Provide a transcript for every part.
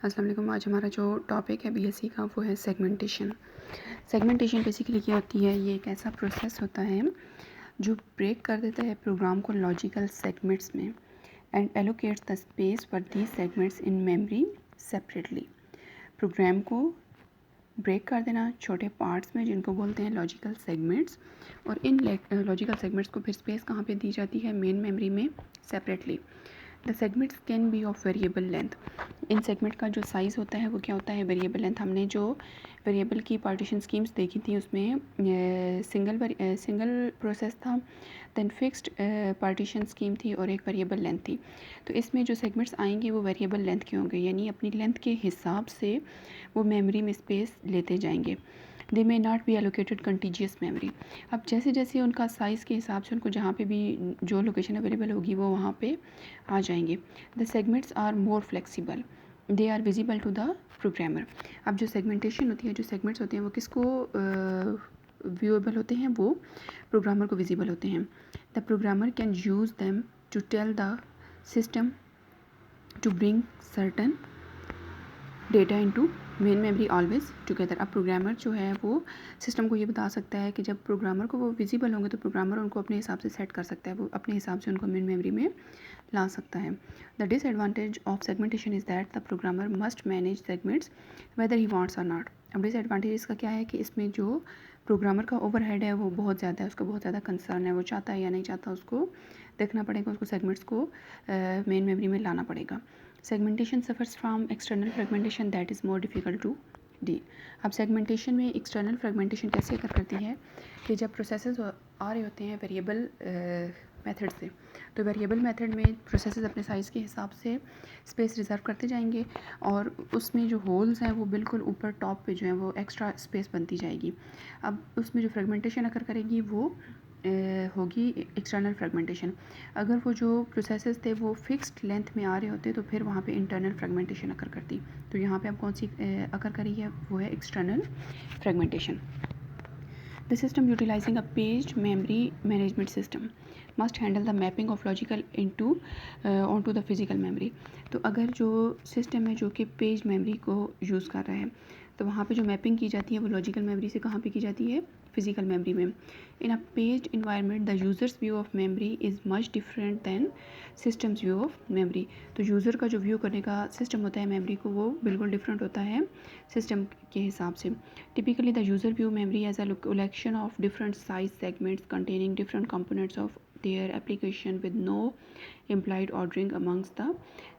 अस्सलाम वालेकुम। आज हमारा जो टॉपिक है बीएससी का वो है सेगमेंटेशन। सेगमेंटेशन बेसिकली क्या होती है, ये एक ऐसा प्रोसेस होता है जो ब्रेक कर देता है प्रोग्राम को लॉजिकल सेगमेंट्स में and allocates the space for these segments in memory separately. Program को ब्रेक कर देना छोटे पार्ट्स में जिनको बोलते हैं लॉजिकल सेगमेंट्स, और इन लॉजिकल सेगमेंट्स को फिर स्पेस कहाँ पे दी जाती है, मेन मेमोरी में separately. The segments can be of variable length. In segment का जो साइज़ होता है वो क्या होता है, वेरिएबल लेंथ। हमने जो वेरिएबल की पार्टीशन स्कीम्स देखी थी उसमें सिंगल प्रोसेस था, देन फिक्स्ड पार्टीशन स्कीम थी और एक वेरिएबल लेंथ थी। तो इसमें जो सेगमेंट्स आएंगे वो वेरिएबल लेंथ के होंगे, यानी अपनी लेंथ के हिसाब से वो मेमोरी में स्पेस लेते जाएंगे। They may not be allocated contiguous memory. अब जैसे जैसे उनका साइज़ के हिसाब से उनको जहाँ पे भी जो लोकेशन अवेलेबल होगी वो वहाँ पे आ जाएंगे। The segments are more flexible, they are visible to the programmer. अब जो सेगमेंटेशन होती है, जो सेगमेंट्स होते हैं वो किसको व्यूएबल होते हैं, वो प्रोग्रामर को विजिबल होते हैं। The programmer can use them to tell the system to bring certain data into main memory always together. अब प्रोग्रामर जो है वो सिस्टम को ये बता सकता है कि जब प्रोग्रामर को वो विजिबल होंगे तो प्रोग्रामर उनको अपने हिसाब से सेट कर सकता है, वो अपने हिसाब से उनको मेन मेमोरी में ला सकता है। The disadvantage of segmentation is that the programmer must manage segments weather he wants और नॉट। अब डिसएडवांटेज इसका क्या है कि इसमें जो प्रोग्रामर का ओवरहेड है वो बहुत ज़्यादा है, उसका बहुत ज़्यादा कंसर्न है, वो चाहता है या नहीं चाहता उसको देखना पड़ेगा, उसको सेगमेंट्स को मेन मेमोरी में लाना पड़ेगा। Segmentation suffers from external fragmentation that is more difficult to deal. अब सेगमेंटेशन में एक्सटर्नल फ्रेगमेंटेशन कैसे अकर करती है कि जब प्रोसेसेस आ रहे होते हैं वेरिएबल मेथड से, तो वेरिएबल मेथड में प्रोसेसेस अपने साइज़ के हिसाब से स्पेस रिज़र्व करते जाएंगे और उसमें जो होल्स हैं वो बिल्कुल ऊपर टॉप पे जो है वो एक्स्ट्रा स्पेस बनती जाएगी। अब उसमें जो फ्रेगमेंटेशन अकर करेगी वो होगी एक्सटर्नल फ्रेगमेंटेशन। अगर वो जो प्रोसेसेस थे वो फिक्स्ड लेंथ में आ रहे होते तो फिर वहाँ पे इंटरनल फ्रेगमेंटेशन अकर करती। तो यहाँ पे अब कौन सी अकर करी है, वो है external fragmentation. The system utilizing a paged memory management system must handle the mapping of logical into onto the physical memory। तो अगर जो सिस्टम है जो कि पेज मेमोरी को यूज़ कर रहा है तो वहाँ पे जो मैपिंग की जाती है वो लॉजिकल मेमोरी से कहाँ पे की जाती है, फिजिकल मेमोरी में। In a paged environment the user's view of memory is much different than system's view of memory. तो यूज़र का जो व्यू करने का सिस्टम होता है मेमोरी को वो बिल्कुल डिफरेंट होता है सिस्टम के हिसाब से। Typically the user view memory as a collection of different size segments containing different components of their application with no implied ordering amongst the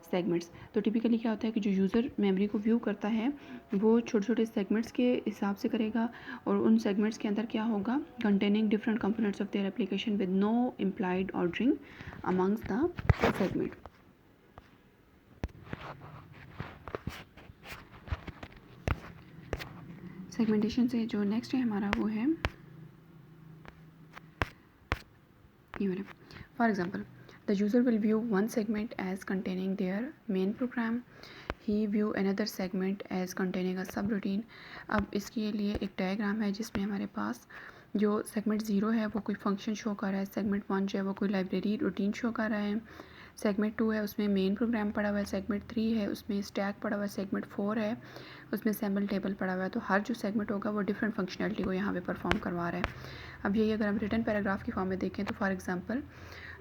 segments। तो टिपिकली क्या होता है कि जो यूज़र मेमोरी को व्यू करता है वो छोटे छोटे सेगमेंट्स के हिसाब से करेगा और उन सेगमेंट्स के अंदर क्या होगा, containing different components of their application with no implied ordering amongst the segment। Segmentation से जो नेक्स्ट है हमारा वो है ये वाला। For example the user will view one segment as containing their main program, he view another segment as containing a subroutine. अब इसके लिए एक डायग्राम है जिसमें हमारे पास जो सेगमेंट 0 है वो कोई फंक्शन शो कर रहा है, सेगमेंट 1 जो है वो कोई लाइब्रेरी रूटीन शो कर रहा है, सेगमेंट 2 है उसमें मेन प्रोग्राम पड़ा हुआ है, सेगमेंट 3 है उसमें स्टैक पड़ा हुआ है, सेगमेंट 4 है उसमें सैम्पल टेबल पड़ा हुआ है। तो हर जो सेगमेंट होगा वो डिफरेंट फंक्शनैलिटी को यहाँ पे परफॉर्म करवा रहा है। अब यही अगर हम रिटर्न पैराग्राफ की फॉर्म में देखें तो for example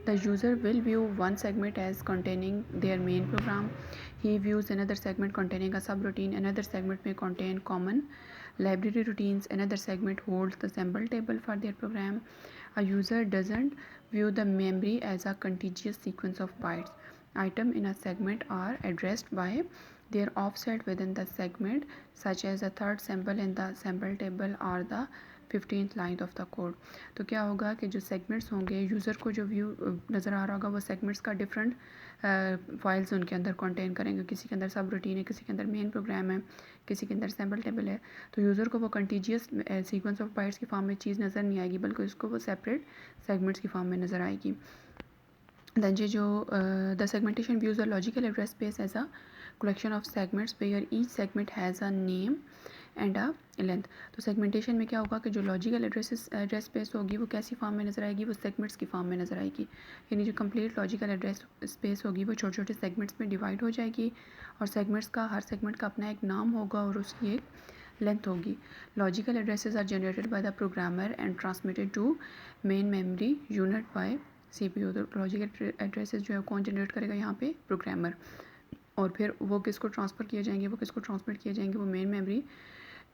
the user will view one segment as containing their main program, he views another segment containing a subroutine, another segment may contain common library routines, another segment holds the sample table for their program। A user doesn't view the memory as a contiguous sequence of bytes, items in a segment are addressed by their offset within the segment such as the third sample in the sample table or the 15th line of the code. तो क्या होगा कि जो segments होंगे user को जो view नज़र आ रहा होगा वो सेगमेंट्स का डिफरेंट फाइल्स उनके अंदर कंटेन करेंगे, किसी के अंदर सब रूटीन है, किसी के अंदर मेन प्रोग्राम है, किसी के अंदर सैम्पल टेबल है। तो यूज़र को वो कंटीजियस सीक्वेंस ऑफ बाइट्स की फॉर्म में चीज़ नज़र नहीं आएगी बल्कि उसको वो सेपरेट सेगमेंट्स की फॉर्म में नज़र आएगी। दैन ये जो the segmentation views a logical address space as a collection of segments where each segment has a name and a length. तो सेगमेंटेशन में क्या होगा कि जो लॉजिकल एड्रेस स्पेस होगी वो कैसी फॉर्म में नज़र आएगी, वो सेगमेंट्स की फॉर्म में नज़र आएगी। यानी जो कंप्लीट लॉजिकल एड्रेस स्पेस होगी वो छोटे छोटे सेगमेंट्स में डिवाइड हो जाएगी और सेगमेंट्स का हर सेगमेंट का अपना एक नाम होगा और उसकी एक लेंथ होगी। Logical addresses are generated by the programmer and transmitted to main memory unit by CPU। तो लॉजिकल एड्रेसेस जो है कौन जनरेट करेगा यहाँ पे, प्रोग्रामर, और फिर वो किसको ट्रांसफ़र किए जाएंगे, वो किसको ट्रांसमिट किए जाएंगे, वो मेन मेमोरी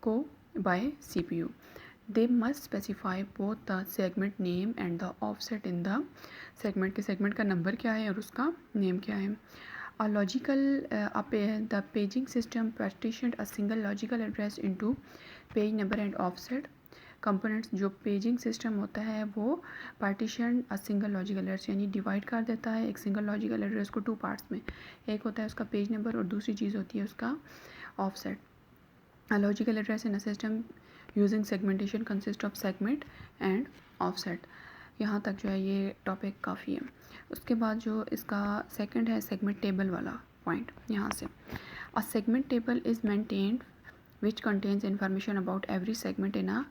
को by CPU। They must specify both the segment name and the offset in the segment के सेगमेंट का नंबर क्या है और उसका नेम क्या है। A logical the paging system partitioned a single logical address into page number and offset components। जो paging system होता है वो partition a single logical address यानी डिवाइड कर देता है एक सिंगल लॉजिकल एड्रेस को टू पार्ट्स में। एक होता है उसका पेज नंबर और दूसरी चीज़ होती है उसका offset. A logical address in a system using segmentation consist of segment and offset. यहाँ तक जो है ये टॉपिक काफ़ी है। उसके बाद जो इसका सेकंड है सेगमेंट टेबल वाला पॉइंट, यहाँ से a segment table is maintained which contains information about every segment in a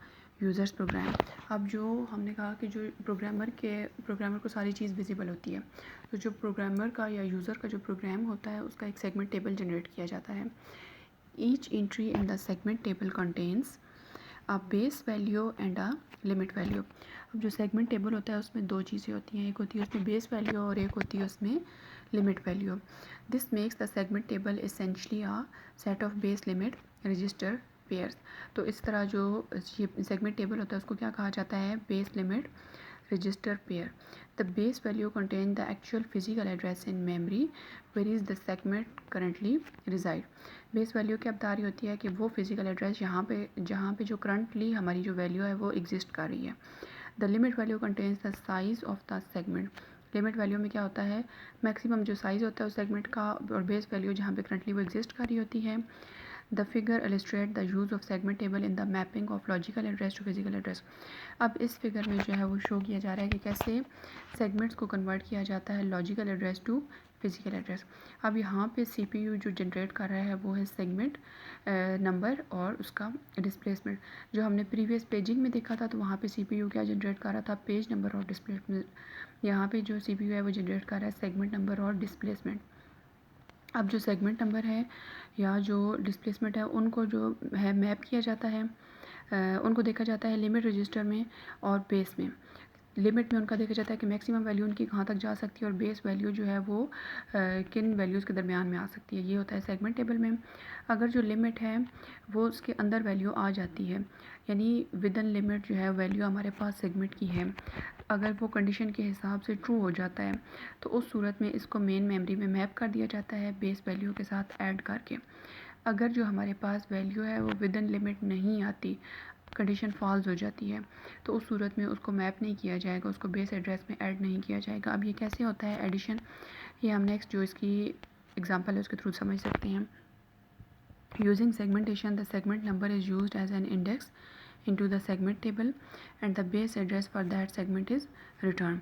user's program. अब जो हमने कहा कि जो प्रोग्रामर को सारी चीज़ विजिबल होती है, तो जो प्रोग्रामर का या यूज़र का जो प्रोग्राम होता है उसका एक सेगमेंट टेबल जनरेट किया जाता है। Each entry in the segment table contains a base value and a limit value. अब जो सेगमेंट टेबल होता है उसमें दो चीज़ें होती हैं, एक होती है उसमें बेस वैल्यू और एक होती है उसमें limit value. This makes the segment table essentially a set of base limit register pairs. तो इस तरह जो ये सेगमेंट टेबल होता है उसको क्या कहा जाता है, base limit register pair. The base value contain the actual physical address in memory where is the segment currently reside. Base value क्या बता रही होती है कि वो फिजिकल एड्रेस जहाँ पे जो करंटली हमारी जो वैल्यू है वो एग्जिस्ट कर रही है। The limit value contains the size of the segment. Limit value में क्या होता है, मैक्सिमम जो साइज़ होता है उस सेगमेंट का, और बेस वैल्यू जहाँ पे करंटली वो एग्जिस्ट कर रही होती है। The figure illustrate the use of segment table in the mapping of logical address to physical address. अब इस फिगर में जो है वो शो किया जा रहा है कि कैसे सेगमेंट्स को कन्वर्ट किया जाता है logical address to physical address. अब यहाँ पे CPU जो जनरेट कर रहा है वो है सेगमेंट नंबर और उसका डिस्प्लेसमेंट। जो हमने प्रीवियस पेजिंग में देखा था तो वहाँ पे CPU क्या जनरेट कर रहा था, पेज नंबर और डिस्प्लेसमेंट। यहाँ पे जो CPU है वो जनरेट कर रहा है सेगमेंट नंबर और डिस्प्लेसमेंट। अब जो सेगमेंट नंबर है या जो डिस्प्लेसमेंट है उनको जो है मैप किया जाता है, उनको देखा जाता है लिमिट रजिस्टर में और बेस में। लिमिट में उनका देखा जाता है कि मैक्सिमम वैल्यू उनकी कहाँ तक जा सकती है और बेस वैल्यू जो है वो किन वैल्यूज़ के दरमियान में आ सकती है, ये होता है सेगमेंट टेबल में। अगर जो लिमिट है वो उसके अंदर वैल्यू आ जाती है, यानी विद इन लिमिट जो है वैल्यू हमारे पास सेगमेंट की है, अगर वो कंडीशन के हिसाब से ट्रू हो जाता है तो उस सूरत में इसको मेन मेमोरी में मैप कर दिया जाता है बेस वैल्यू के साथ ऐड करके। अगर जो हमारे पास वैल्यू है वो विद इन लिमिट नहीं आती, कंडीशन फॉल्स हो जाती है, तो उस सूरत में उसको मैप नहीं किया जाएगा, उसको बेस एड्रेस में ऐड नहीं किया जाएगा। अब ये कैसे होता है एडिशन, ये हम नेक्स्ट जो इसकी एग्जांपल है उसके थ्रू समझ सकते हैं। Using segmentation the segment number is used as an index into the segment table and the base address for that segment is return।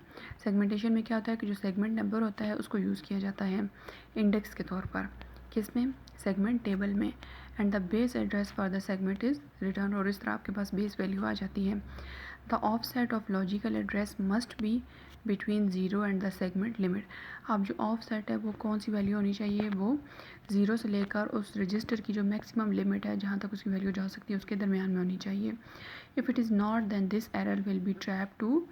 Segmentation में क्या होता है कि जो सेगमेंट नंबर होता है उसको यूज़ किया जाता है इंडेक्स के तौर पर, किसमें, सेगमेंट टेबल में, and the base address for the segment is return, और इस तरह आपके पास बेस वैल्यू आ जाती है। The offset of logical address must be between zero and the segment limit. अब जो ऑफसेट है वो कौन सी वैल्यू होनी चाहिए, वो ज़ीरो से लेकर उस रजिस्टर की जो मैक्सिमम लिमिट है जहाँ तक उसकी वैल्यू जा सकती है उसके दरमियान में होनी चाहिए। If it is not then this error will be trap to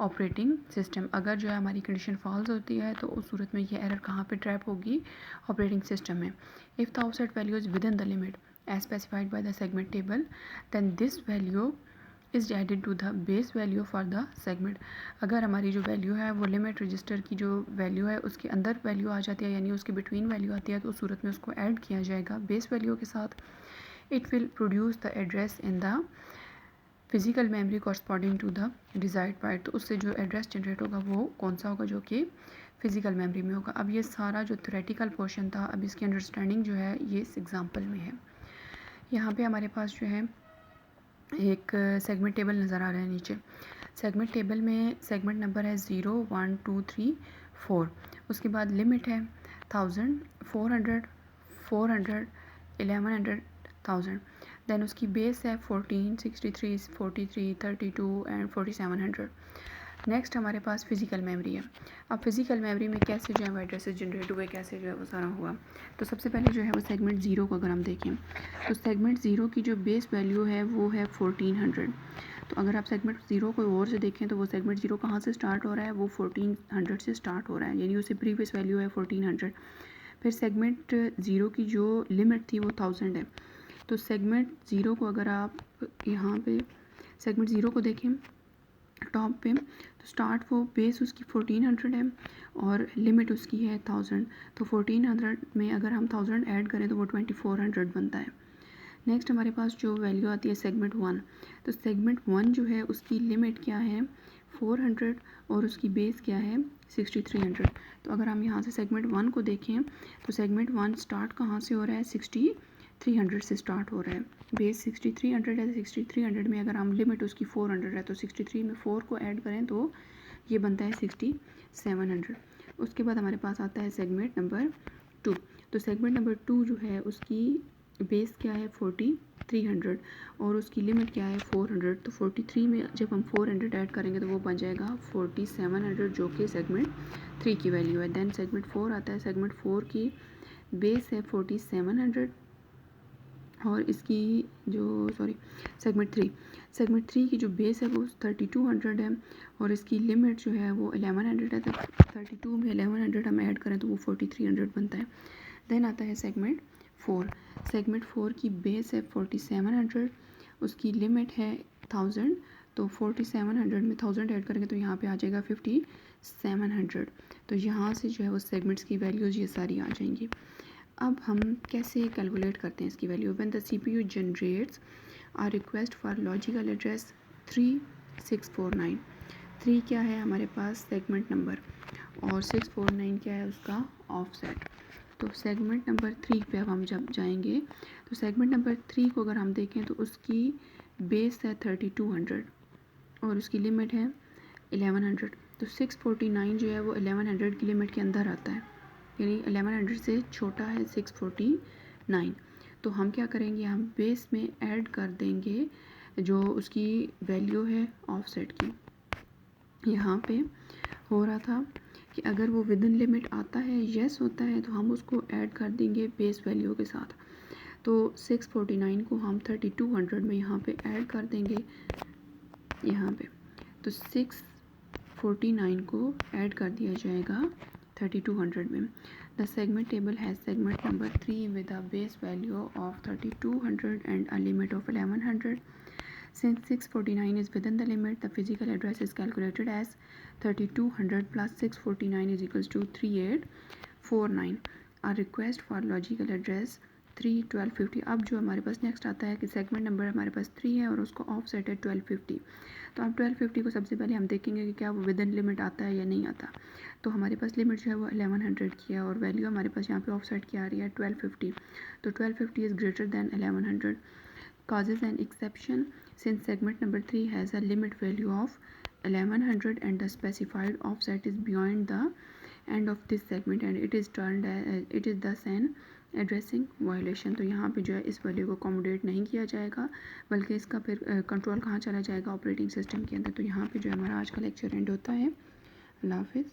operating system. अगर जो है हमारी कंडीशन फॉल्स होती है तो उस सूरत में ये एरर कहाँ पे ट्रैप होगी, ऑपरेटिंग सिस्टम में। If the offset value is within the limit as specified by the segment table then this value is added to the base value for the segment. अगर हमारी जो value है वो limit register की जो value है उसके अंदर वैल्यू आ जाती है, यानी उसके बिटवीन वैल्यू आती है, तो उस सूरत में उसको ऐड किया जाएगा बेस वैल्यू के साथ। It will produce the address in the physical memory corresponding to the desired byte. तो उससे जो एड्रेस जनरेट होगा वो कौन सा होगा, जो कि फिजिकल मेमोरी में होगा। अब ये सारा जो थ्योरेटिकल पोर्शन था, अब इसकी अंडरस्टैंडिंग जो है ये इस एग्जाम्पल में है। यहाँ पे हमारे पास जो है एक सेगमेंट टेबल नज़र आ रहा है नीचे। सेगमेंट टेबल में सेगमेंट नंबर है 0 1 2 3 4, उसके बाद लिमिट है 1000 400 400 1100 1000। दैन उसकी बेस है 14, 63, 43, 32 एंड 4700। नेक्स्ट हमारे पास फिज़िकल मेमोरी है। अब फिज़िकल मेमोरी में कैसे जो है वो एड्रेसेस जनरेट हुए, कैसे जो है वो सारा हुआ। तो सबसे पहले जो है वो सेगमेंट ज़ीरो को अगर हम देखें तो सेगमेंट ज़ीरो की जो बेस वैल्यू है वो है 1400। तो अगर आप सेगमेंट ज़ीरो को और से देखें तो वो सेगमेंट ज़ीरो कहाँ से स्टार्ट हो रहा है, वो 1400 से स्टार्ट हो रहा है, यानी उससे प्रीवियस वैल्यू है 1400। फिर सेगमेंट ज़ीरो की जो लिमिट थी वो 1000 है। तो सेगमेंट ज़ीरो को अगर आप यहाँ पे सेगमेंट ज़ीरो को देखें टॉप पे, तो स्टार्ट वो बेस उसकी 1400 है और लिमिट उसकी है 1000। तो 1400 में अगर हम 1000 ऐड करें तो वो 2400 बनता है। नेक्स्ट हमारे पास जो वैल्यू आती है सेगमेंट वन। तो सेगमेंट वन जो है उसकी लिमिट क्या है 400 और उसकी बेस क्या है 6300। तो अगर हम यहाँ से सेगमेंट वन को देखें तो सेगमेंट वन स्टार्ट कहाँ से हो रहा है 6300 से स्टार्ट हो रहा है। बेस 6300 है, 6300 में अगर हम लिमिट उसकी 400 है तो 63 में 4 को ऐड करें तो ये बनता है 6700। उसके बाद हमारे पास आता है सेगमेंट नंबर टू। तो सेगमेंट नंबर टू जो है उसकी बेस क्या है 4300 और उसकी लिमिट क्या है 400। तो 43 में जब हम 400 ऐड करेंगे तो वो बन जाएगा 4700 जो कि सेगमेंट थ्री की वैल्यू है। देन सेगमेंट फोर आता है। सेगमेंट फोर की बेस है 4700 और इसकी जो सेगमेंट थ्री की जो बेस है वो 3200 है और इसकी लिमिट जो है वो 1100 है। तो 32 में 1100 हम ऐड करें तो वो 4300 बनता है। देन आता है सेगमेंट फोर। सेगमेंट फोर की बेस है 4700, उसकी लिमिट है 1000। तो 4700 में 1000 ऐड करेंगे तो यहाँ पे आ जाएगा 5700। तो यहाँ से जो है वो सेगमेंट्स की वैल्यूज़ ये सारी आ जाएंगी। अब हम कैसे कैलकुलेट करते हैं इसकी वैल्यू। When the CPU generates a request for logical address 3649। 3 क्या है हमारे पास सेगमेंट नंबर और 649 क्या है उसका ऑफसेट। तो सेगमेंट नंबर 3 पे अब हम जब जाएंगे तो सेगमेंट नंबर 3 को अगर हम देखें तो उसकी बेस है 3200 और उसकी लिमिट है 1100। तो 649 जो है वो 1100 की लिमिट के अंदर आता है, यानी 1100 से छोटा है 649। तो हम क्या करेंगे, हम बेस में ऐड कर देंगे जो उसकी वैल्यू है ऑफसेट की। यहाँ पे हो रहा था कि अगर वो विद इन लिमिट आता है, येस होता है, तो हम उसको ऐड कर देंगे बेस वैल्यू के साथ। तो 649 को हम 3200 में यहाँ पे ऐड कर देंगे यहाँ पे। तो 649 को ऐड कर दिया जाएगा 3200 में। The segment table has segment number 3 with a base value of 3200 and a limit of 1100. Since 649 is within the limit, the physical address is calculated as 3200 plus 649 is equals to 3849. A request for logical address 3 1250। अब जो हमारे पास next आता है कि segment number हमारे पास 3 है और उसको ऑफ सेट है 1250। तो अब 1250 को सबसे पहले हम देखेंगे कि क्या वो विद इन लिमिट आता है या नहीं आता। तो हमारे पास लिमिट जो है वो 1100 की है और वैल्यू हमारे पास यहाँ पे ऑफ सेट की आ रही है 1250। तो 1250 is greater than 1100 causes an exception since segment number 3 has a limit value of 1100 and the specified offset is beyond the end of this segment and it is thus an addressing violation. तो यहाँ पे जो है इस value को accommodate नहीं किया जाएगा, बल्कि इसका फिर कंट्रोल कहाँ चला जाएगा, ऑपरेटिंग सिस्टम के अंदर। तो यहाँ पे जो है हमारा आज का लेक्चर एंड होता है। अल्लाह हाफिज़।